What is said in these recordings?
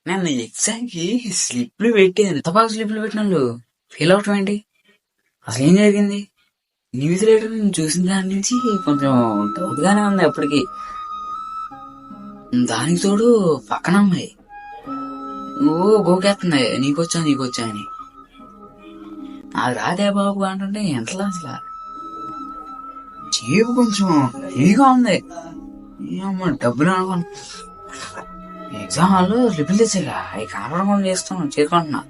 నేను ఎగ్జామ్కి స్లిప్లు పెట్టి ఎంత బాగా స్లిప్లు పెట్టిన వాళ్ళు ఫెయిల్ అవటం ఏంటి? అసలు ఏం జరిగింది? న్యూస్ రీడర్ చూసిన దాని నుంచి కొంచెం డౌట్గానే ఉంది అప్పటికి. దానికి తోడు పక్కన అమ్మాయి గోకేస్తుంది నీకొచ్చా అని. నాకు రాదే బాబు అంటుంటే ఎంతలా అసలు జేబు కొంచెం హెవీగా ఉంది. ఏమమ్మా డబ్బులు అనుకోను. ఎగ్జామ్ హాల్లో స్లిప్లు తెచ్చాక అవి కనపడకుండా చేసుకుంటున్నా.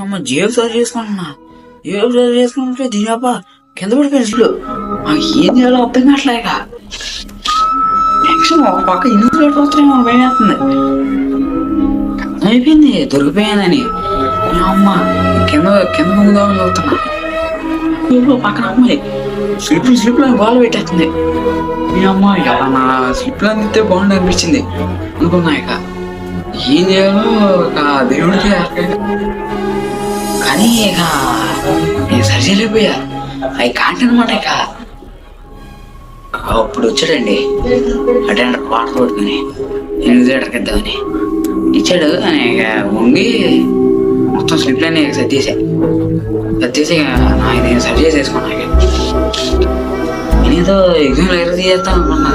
అమ్మ జేబు సరి చేసుకుంటుంటే దీనిపా కింద పడిపోయిన స్లిప్లు. ఏం చేయాలో అర్థం కావట్లేక టెన్షన్. ఒక పక్క ఇల్లు వస్తాయేమో భయం వేస్తుంది. అయిపోయింది దొరికిపోయానని అమ్మ కింద ముందుదామని చదువుతున్నా. పక్కన అమ్మాయి స్లిప్లు గోల పెట్టేస్తుంది. మీ అమ్మ ఎవరన్నా స్లిప్లు అందితే బాగుండు అనిపించింది అనుకున్నా. ఇక ఏం చేయాలో ఇక దేవుడికి కానీ ఇక నేను సరి చేయలేకపోయా. అవి కాంటి అనమాట. ఇక అప్పుడు వచ్చాడండి అటెండర్ వాటర్ కొట్టుకుని లీటర్కి ఇద్దామని ఇచ్చాడు. ఇక వంగి మొత్తం స్లిప్లన్నీ సర్దేసా నేను సరి చేసేసుకున్నా. నేనేదో ఎగ్జామ్ లైటర్ తీసేస్తాను అనుకున్నా.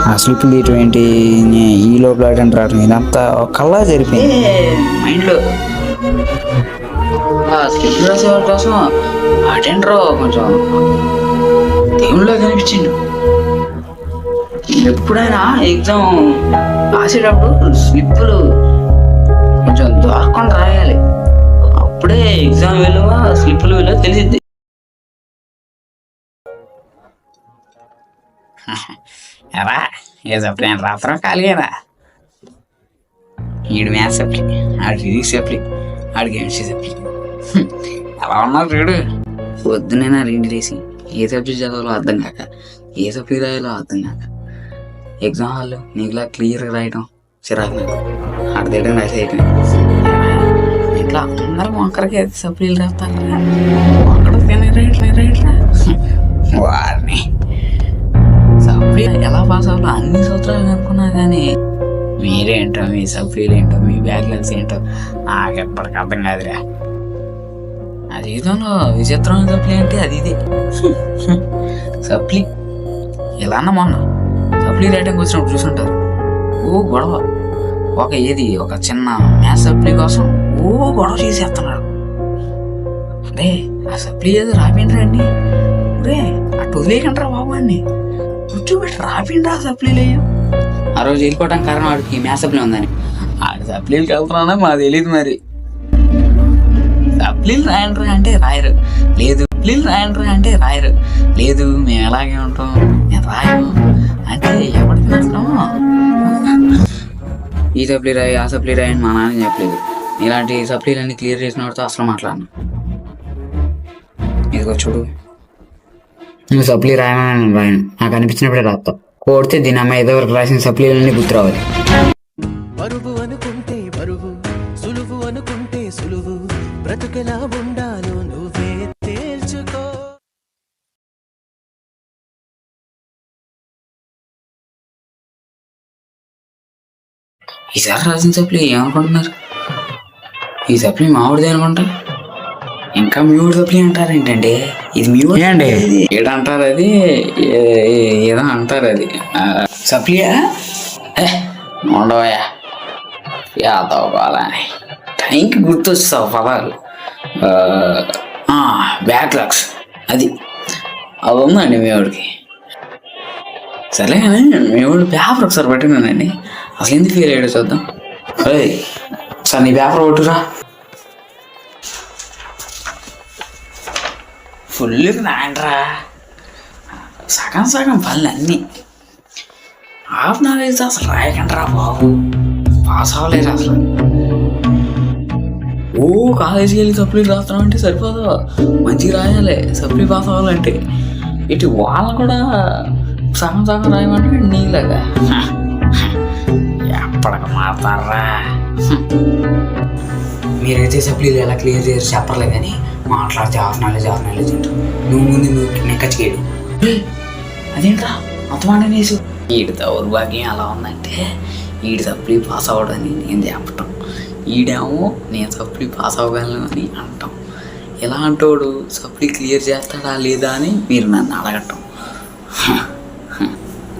ఆ స్లిప్ తీయటం ఏంటి, ఈ లోపల అటెండర్ రావడం, ఇదంతా కల్లా జరిపోయింది మైండ్లో. స్లిప్ రాసేవాడి కోసం అటెండర్ కొంచెం దేవుళ్ళ కనిపించిండు. ఎప్పుడైనా ఎగ్జామ్ రాసేటప్పుడు స్లిప్పులు కొంచెం దొరకకుండా రాయాలి. అప్పుడే ఎగ్జామ్ విలువ స్లిప్పుల విలువ తెలిసిద్ది. ఎలా ఏ సప్లీ అని రాత్రం ఖాళీగా ఈడు మ్యాథ్స్ సప్లీ, ఆడు ఫిజిక్స్ సప్లీ, ఆడు కెమిస్ట్రీ సప్లీ. ఎలా ఉన్నారు రీడు? పొద్దునైనా రెండు లేసి ఏ సబ్జెక్ట్ చదవాలో అర్థం కాక, ఏ సప్లీ రాయాలో అర్థం కాక, ఎగ్జామ్ హాల్లో నీకులా క్లియర్గా రాయటం చిరాకు నాకు. ఆడ దగ్గర రాసేయటం. ఇట్లా అందరం ఒక్కరికి సప్లీలు రాస్తాను వాడిని సప్లీ ఎలా పాస్ అవ్వాలో అన్ని సూత్రాలు అనుకున్నా కానీ మీరేంటో, మీ సప్లీలు ఏంటో, మీ బ్యాక్లాగ్స్ ఏంటో నాకు ఎప్పటికి అర్థం కాదురా. నా జీవితంలో విచిత్రమైన సప్లీ అంటే అది ఇది. సప్లీ ఎలా అన్నా మొన్న సప్లీ రైటింగ్ వచ్చినప్పుడు చూసుంటారు. గొడవ ఒక చిన్న మ్యాథ్స్ సప్లీ కోసం గొడవ చేసేస్తున్నాడు. అదే ఆ సప్లీ ఏదో రాపిండ్రా అండి, రే అటు వదిలేకంటారా బాబు అన్ని కూర్చోబెట్టి రాపిండ్రా సప్లీలు. ఆ రోజు వెళ్ళిపోవడానికి కారణం వాడికి మ్యాథ్స్ సప్లీ ఉందని. ఆడి సప్లీలకి వెళ్తున్నానా మాకు తెలియదు. మరి సప్లీలు రాయండ్రా అంటే రాయరు, లేదు సప్లీలు రాయండ్రా అంటే రాయరు, లేదు మేము ఎలాగే ఉంటాం నేను రాయను అంటే ఎవరికి నష్టమో. ఈ సప్లీ రాయి ఆ సప్లీ రాయి అని మా నాన్న చెప్పలేదు. ఇలాంటి సప్లీలన్నీ క్లియర్ చేసిన వాడితో అసలు మాట్లాడను. ఇదిగో చూడు, నువ్వు సప్లీ రాయమని రాయను, నాకు అనిపించినప్పుడే రాస్తావు. కోడితే దీని అమ్మాయి ఏదో వరకు రాసిన సప్లీలన్నీ గుర్తు రావాలి. బరువు అనుకుంటే బరువు, సులువు అనుకుంటే సులువు, బ్రతుకెలా ఉండాలో నువ్వే తేల్చుకో. ఈసారి రాసిన సప్లీ ఏమనుకుంటున్నారు? ఈ సప్లీ మామిడిదే అనుకుంటా. ఇంకా మీ ఊడి సప్లీ అంటారు ఏంటండి? ఇది మీ ఊడి అండి, ఏడంటారు అది, ఏదో అంటారు అది సప్లీయా. ఉండవయా యాదవ్వాలని టైంకి గుర్తొస్తావు పదాలు. బ్యాక్లాగ్స్ అది ఉందండి మీ వాడికి. సరే కానీ మీ వాడు పేపర్ ఒకసారి పట్టినానండి. అసలు ఎందుకు ఫీల్ అయ్యాడో చూద్దాం. సార్ నీ పేపర్ పట్టురా. ఫుల్గా రాయండిరా, సగం పనులు అన్నీ. హాఫ్ నాలెడ్జ్ అసలు రాయకండి రా బాబు, పాస్ అవ్వలేదు అసలు. కాలేజీకి వెళ్ళి సప్లీ రాస్తున్నాం అంటే సరిపోదు, మంచిగా రాయాలి సప్లీ పాస్ అవ్వాలంటే. ఇటు వాళ్ళని కూడా సగం రాయమంటే నీలాగా ఎప్పటికి మారుతారా. మీరైతే సప్లీలు ఎలా క్లియర్ చేసి చెప్పర్లే కానీ మాట్లాడితే హాఫ్ నాలెడ్జ్ అంటారు. నువ్వు ముందు నెక్కచ్చేయడు. అదేంట్రా అంత మాట నేసు. వీడి దౌర్భాగ్యం అలా ఉందంటే ఈడి సప్లీ పాస్ అవ్వడని నేను చెప్పటం, ఈడేమో నేను సప్లీ పాస్ అవ్వగలను అని అంటాం. ఇలాంటోడు సప్లీ క్లియర్ చేస్తాడా లేదా అని మీరు నన్ను అడగటం.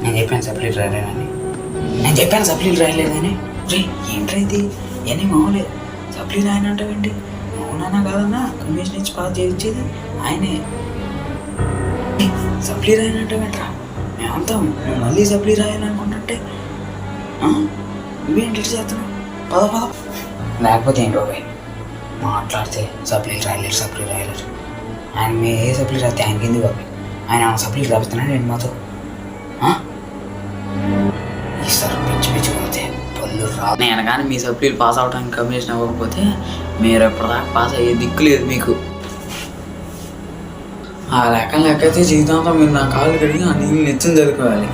నేను చెప్పాను సప్లీలు రాయలేదని, నేను చెప్పాను సప్లీలు రాయలేదని. రే ఏంట్రా ఇది, ఇవన్నీ మామూలే. సప్లీ రాయనంటావేంటి? అవునా కాదన్నా కమిషన్ ఇచ్చి పాస్ చేయించేది ఆయనే. సప్లీ రాయనంటావేంట్రా? మేమంతా నువ్వు మళ్ళీ సప్లీ రాయాలనుకుంటుంటే నువ్వేంటి చేస్తున్నావు? పద పద. లేకపోతే ఏంటి బాబాయ్ మాట్లాడితే సప్లీలు రాయలేరు. ఆయన మీ ఏ సప్లీ రాస్తే ఆయనకి ఎందుకు బాబాయ్? ఆయన సప్లీలు రాపిస్తున్నాడు ఏంటి మాతో? ఈసారి పిచ్చి పోతే పళ్ళు రా. నేను కానీ మీ సప్లీలు పాస్ అవడానికి కమిషన్ అవ్వకపోతే మీరు ఎప్పటిదాకా పాస్ అయ్యే దిక్కు లేదు మీకు. ఆ లెక్క అయితే జీవితాంతం మీరు నా కాళ్ళు కడిగి ఆ నీళ్ళు నెచ్చిన చదువుకోవాలి.